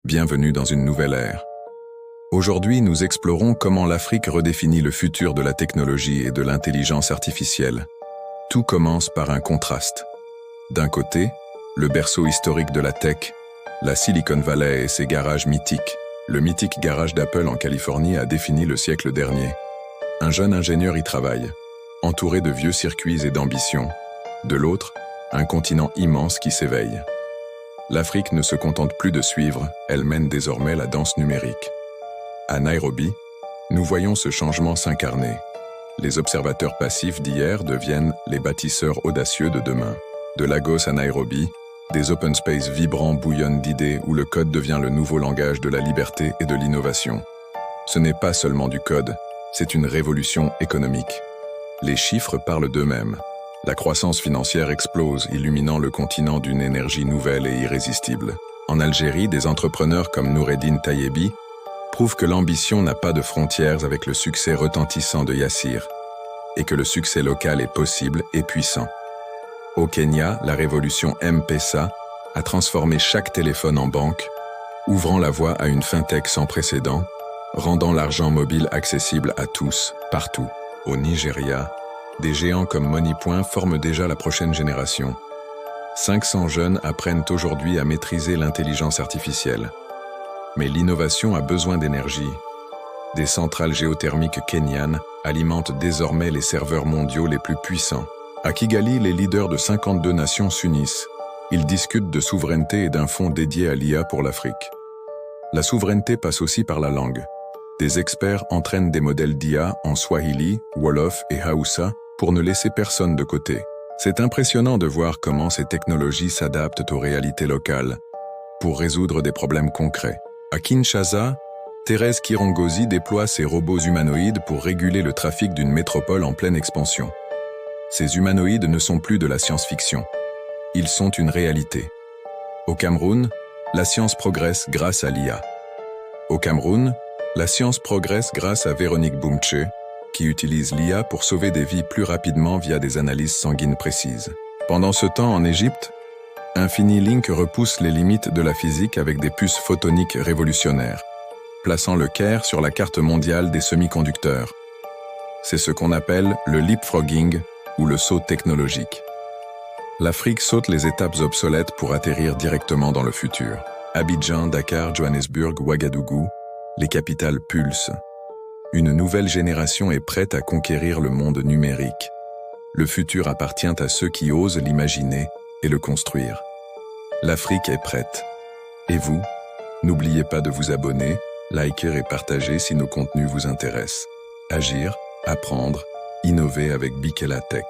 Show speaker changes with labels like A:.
A: bienvenue dans une nouvelle ère. Aujourd'hui, nous explorons comment l'Afrique redéfinit le futur de la technologie et de l'intelligence artificielle. Tout commence par un contraste. D'un côté, le berceau historique de la tech, la Silicon Valley et ses garages mythiques. Le mythique garage d'Apple en Californie a défini le siècle dernier. Un jeune ingénieur y travaille, entouré de vieux circuits et d'ambition. De l'autre, un continent immense qui s'éveille. L'Afrique ne se contente plus de suivre, elle mène désormais la danse numérique. À Nairobi, nous voyons ce changement s'incarner. Les observateurs passifs d'hier deviennent les bâtisseurs audacieux de demain. De Lagos à Nairobi, des open space vibrants bouillonnent d'idées où le code devient le nouveau langage de la liberté et de l'innovation. Ce n'est pas seulement du code, c'est une révolution économique. Les chiffres parlent d'eux-mêmes. La croissance financière explose, illuminant le continent d'une énergie nouvelle et irrésistible. En Algérie, des entrepreneurs comme Noureddine Tayebi prouvent que l'ambition n'a pas de frontières avec le succès retentissant de Yassir, et que le succès local est possible et puissant. Au Kenya, la révolution M-Pesa a transformé chaque téléphone en banque, ouvrant la voie à une fintech sans précédent, rendant l'argent mobile accessible à tous, partout. Au Nigeria, des géants comme Moneypoint forment déjà la prochaine génération. 500 jeunes apprennent aujourd'hui à maîtriser l'intelligence artificielle. Mais l'innovation a besoin d'énergie. Des centrales géothermiques kenyanes alimentent désormais les serveurs mondiaux les plus puissants. À Kigali, les leaders de 52 nations s'unissent. Ils discutent de souveraineté et d'un fonds dédié à l'IA pour l'Afrique. La souveraineté passe aussi par la langue. Des experts entraînent des modèles d'IA en Swahili, Wolof et Hausa pour ne laisser personne de côté. C'est impressionnant de voir comment ces technologies s'adaptent aux réalités locales pour résoudre des problèmes concrets. À Kinshasa, Thérèse Kirongozi déploie ses robots humanoïdes pour réguler le trafic d'une métropole en pleine expansion. Ces humanoïdes ne sont plus de la science-fiction. Ils sont une réalité. Au Cameroun, la science progresse grâce à l'IA. Au Cameroun, la science progresse grâce à Véronique Boumtche, qui utilise l'IA pour sauver des vies plus rapidement via des analyses sanguines précises. Pendant ce temps, en Égypte, InfiniLink repousse les limites de la physique avec des puces photoniques révolutionnaires, plaçant le Caire sur la carte mondiale des semi-conducteurs. C'est ce qu'on appelle le leapfrogging ou le saut technologique. L'Afrique saute les étapes obsolètes pour atterrir directement dans le futur. Abidjan, Dakar, Johannesburg, Ouagadougou, les capitales pulsent. Une nouvelle génération est prête à conquérir le monde numérique. Le futur appartient à ceux qui osent l'imaginer et le construire. L'Afrique est prête. Et vous? N'oubliez pas de vous abonner, liker et partager si nos contenus vous intéressent. Agir, apprendre, innover avec Bikela Tech.